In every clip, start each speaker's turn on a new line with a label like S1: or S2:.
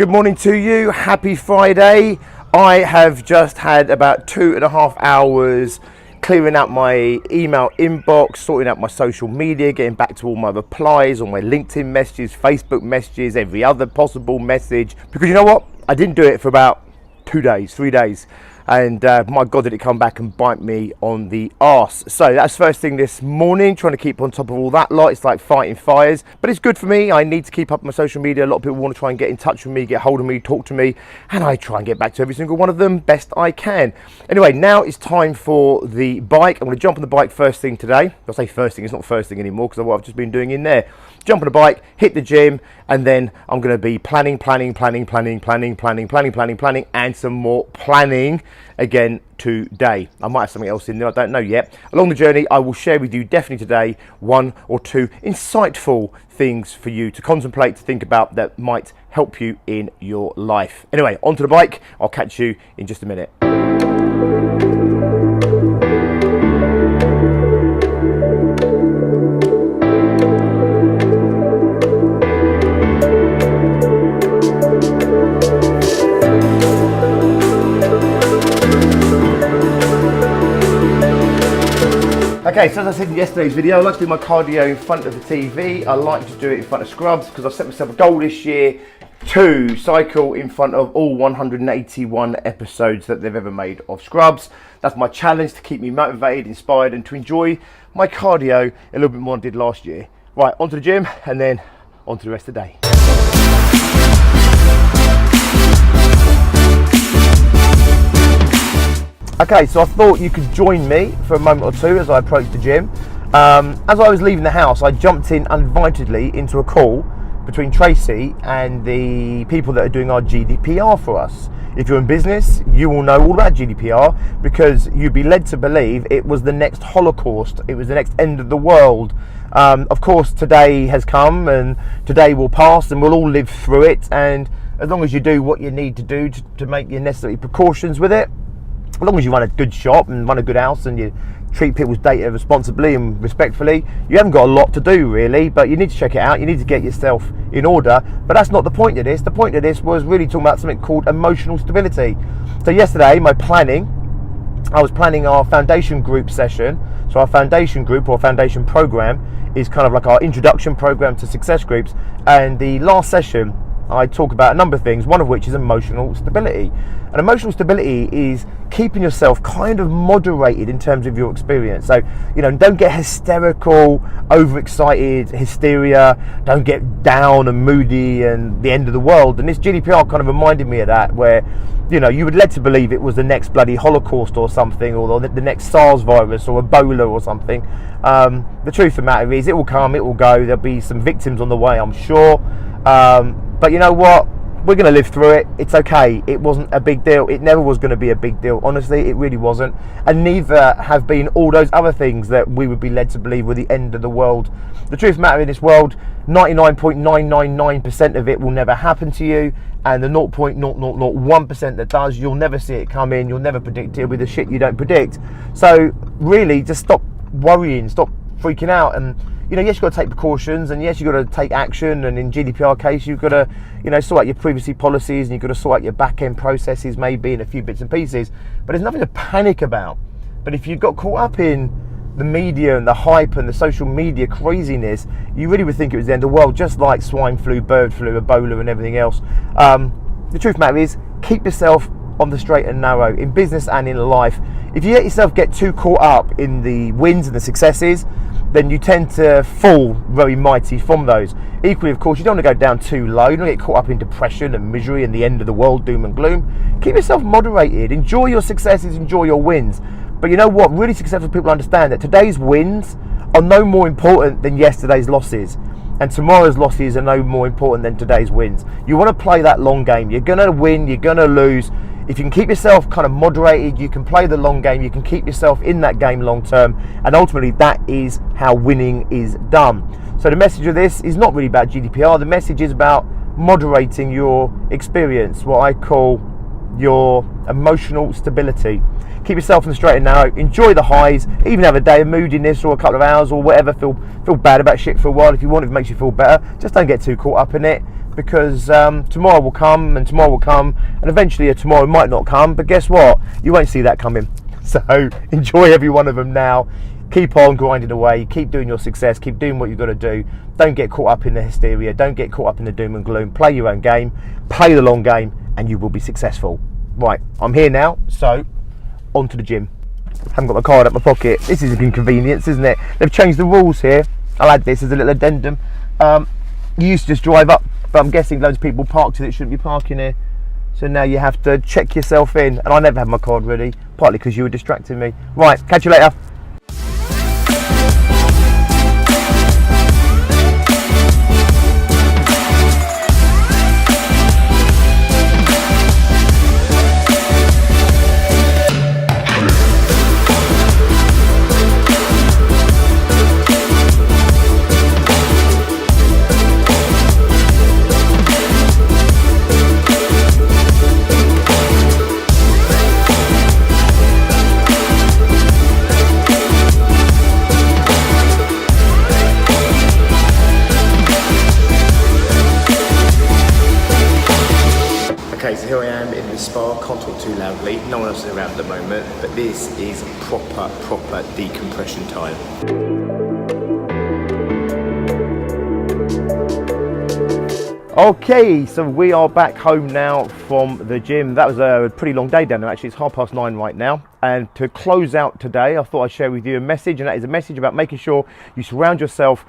S1: Good morning to you. Happy Friday. I have just had about 2.5 hours clearing out my email inbox, sorting out my social media, getting back to all my replies on my LinkedIn messages, Facebook messages, every other possible message. Because you know what? I didn't do it for about 2 days, 3 days. And my God, did it come back and bite me on the arse. So that's first thing this morning, trying to keep on top of all that lot. It's like fighting fires, but it's good for me. I need to keep up my social media. A lot of people want to try and get in touch with me, get hold of me, talk to me, and I try and get back to every single one of them best I can. Anyway, now it's time for the bike. I'm going to jump on the bike first thing today. I'll say first thing, it's not first thing anymore because of what I've just been doing in there. Jump on the bike, hit the gym, and then I'm going to be planning, and some more planning again today. I might have something else in there, I don't know yet. Along the journey, I will share with you definitely today 1 or 2 insightful things for you to contemplate, to think about, that might help you in your life. Anyway, onto the bike. I'll catch you in just a minute. Okay, so as I said in yesterday's video, I like to do my cardio in front of the TV. I like to do it in front of scrubs because I've set myself a goal this year to cycle in front of all 181 episodes that they've ever made of Scrubs. That's my challenge, to keep me motivated, inspired, and to enjoy my cardio a little bit more than I did last year. Right, onto the gym and then onto the rest of the day. Okay, so I thought you could join me for a moment or two as I approach the gym. As I was leaving the house, I jumped in uninvitedly into a call between Tracy and the people that are doing our GDPR for us. If you're in business, you will know all about GDPR because you'd be led to believe it was the next Holocaust, it was the next end of the world. Of course, today has come and today will pass and we'll all live through it. And as long as you do what you need to do to make your necessary precautions with it, as long as you run a good shop and run a good house and you treat people's data responsibly and respectfully, you haven't got a lot to do really, but you need to check it out. You need to get yourself in order. But that's not the point of this. The point of this was really talking about something called emotional stability. So yesterday, I was planning our foundation group session. So our foundation group or foundation program is kind of like our introduction program to success groups. And the last session, I talk about a number of things, one of which is emotional stability. And emotional stability is keeping yourself kind of moderated in terms of your experience. So, don't get hysterical, overexcited, hysteria, don't get down and moody and the end of the world. And this GDPR kind of reminded me of that, where, you were led to believe it was the next bloody Holocaust or something, or the next SARS virus or Ebola or something. The truth of the matter is, it will come, it will go. There'll be some victims on the way, I'm sure. But you know what? We're going to live through it. It's okay. It wasn't a big deal. It never was going to be a big deal. Honestly, it really wasn't. And neither have been all those other things that we would be led to believe were the end of the world. The truth of the matter in this world, 99.999% of it will never happen to you. And the 0.0001% that does, you'll never see it come in. You'll never predict it with the shit you don't predict. So really, just stop worrying. Stop freaking out. And yes, you've got to take precautions, and yes, you've got to take action, and in GDPR case, you've got to, sort out your privacy policies, and you've got to sort out your back-end processes, maybe in a few bits and pieces, but there's nothing to panic about. But if you got caught up in the media and the hype and the social media craziness, you really would think it was the end of the world, just like swine flu, bird flu, Ebola, and everything else. The truth of the matter is, keep yourself on the straight and narrow, in business and in life. If you let yourself get too caught up in the wins and the successes, then you tend to fall very mighty from those. Equally, of course, you don't want to go down too low. You don't get caught up in depression and misery and the end of the world, doom and gloom. Keep yourself moderated. Enjoy your successes, enjoy your wins. But you know what? Really successful people understand that today's wins are no more important than yesterday's losses. And tomorrow's losses are no more important than today's wins. You want to play that long game. You're going to win, you're going to lose. If you can keep yourself kind of moderated, you can play the long game, you can keep yourself in that game long term, and ultimately that is how winning is done. So the message of this is not really about GDPR, the message is about moderating your experience, what I call your emotional stability. Keep yourself in the straight and narrow, enjoy the highs, even have a day of moodiness or a couple of hours or whatever, feel bad about shit for a while if you want, if it makes you feel better. Just don't get too caught up in it. because tomorrow will come and tomorrow will come, and eventually a tomorrow might not come, but guess what? You won't see that coming. So enjoy every one of them now. Keep on grinding away, keep doing your success, keep doing what you've got to do. Don't get caught up in the hysteria, don't get caught up in the doom and gloom. Play your own game, play the long game, and you will be successful. Right, I'm here now, so on to the gym. Haven't got my card up my pocket. This is an inconvenience, isn't it? They've changed the rules here. I'll add this as a little addendum. You used to just drive up, but I'm guessing loads of people parked that shouldn't be parking here. So now you have to check yourself in, and I never had my card ready, partly because you were distracting me. Right, catch you later.
S2: Okay, so here I am in the spa, can't talk too loudly, no one else is around at the moment, but this is proper decompression time.
S1: Okay, so we are back home now from the gym. That was a pretty long day down there, actually. It's 9:30 right now. And to close out today, I thought I'd share with you a message, and that is a message about making sure you surround yourself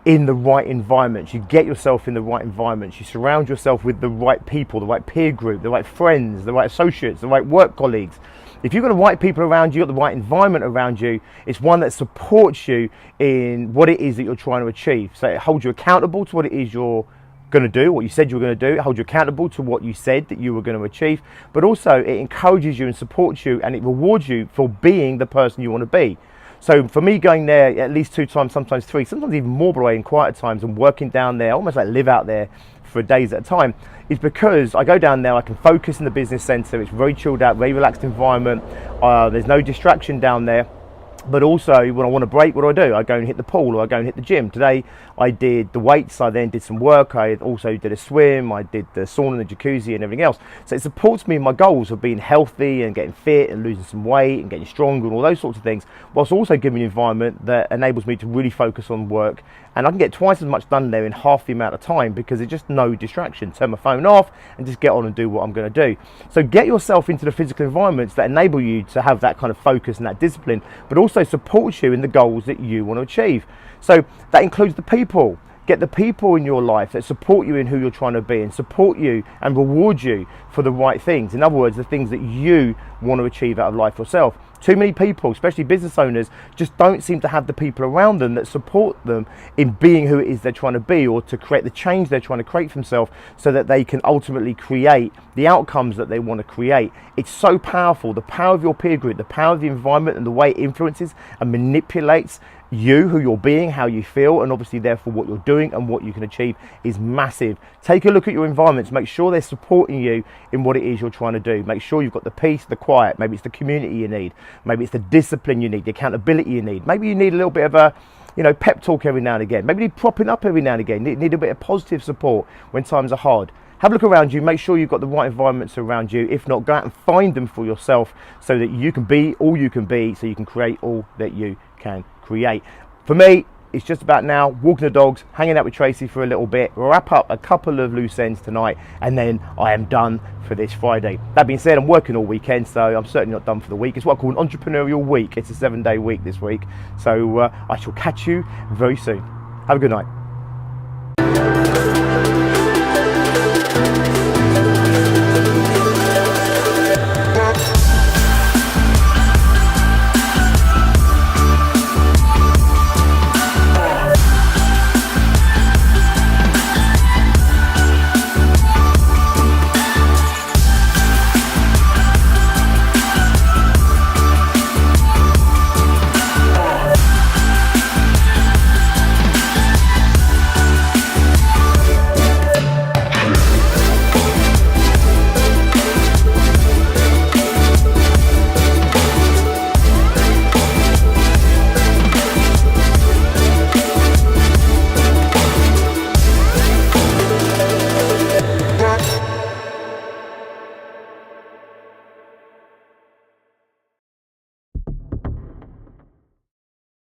S1: in the right environments. You get yourself in the right environments. You surround yourself with the right people, the right peer group, the right friends, the right associates, the right work colleagues. If you've got the right people around you, you've got the right environment around you, it's one that supports you in what it is that you're trying to achieve. So it holds you accountable to what it is you're going to do, what you said you were going to do. It holds you accountable to what you said that you were going to achieve, but also it encourages you and supports you, and it rewards you for being the person you want to be. So for me, going there at least 2 times, sometimes 3, sometimes even more, by the way, in quieter times, and working down there, almost like live out there for days at a time, is because I go down there, I can focus in the business centre. It's very chilled out, very relaxed environment. There's no distraction down there. But also, when I want to break, what do? I go and hit the pool, or I go and hit the gym. Today, I did the weights, I then did some work, I also did a swim, I did the sauna and the jacuzzi and everything else. So it supports me in my goals of being healthy and getting fit and losing some weight and getting stronger and all those sorts of things, whilst also giving me an environment that enables me to really focus on work. And I can get twice as much done there in half the amount of time, because there's just no distraction. Turn my phone off and just get on and do what I'm going to do. So get yourself into the physical environments that enable you to have that kind of focus and that discipline, but also supports you in the goals that you want to achieve. So that includes the people. Get the people in your life that support you in who you're trying to be, and support you and reward you for the right things. In other words, the things that you want to achieve out of life yourself. Too many people, especially business owners, just don't seem to have the people around them that support them in being who it is they're trying to be, or to create the change they're trying to create for themselves, so that they can ultimately create the outcomes that they want to create. It's so powerful. The power of your peer group, the power of the environment, and the way it influences and manipulates you, who you're being, how you feel, and obviously therefore what you're doing and what you can achieve, is massive. Take a look at your environments. Make sure they're supporting you in what it is you're trying to do. Make sure you've got the peace, the quiet. Maybe it's the community you need. Maybe it's the discipline you need, the accountability you need. Maybe you need a little bit of a pep talk every now and again. Maybe you need propping up every now and again. You need a bit of positive support when times are hard. Have a look around you, make sure you've got the right environments around you. If not, go out and find them for yourself, so that you can be all you can be, so you can create all that you can create. For me, it's just about now walking the dogs, hanging out with Tracy for a little bit, wrap up a couple of loose ends tonight, and then I am done for this Friday. That being said, I'm working all weekend, so I'm certainly not done for the week. It's what I call an entrepreneurial week. It's a 7-day week this week. So I shall catch you very soon. Have a good night.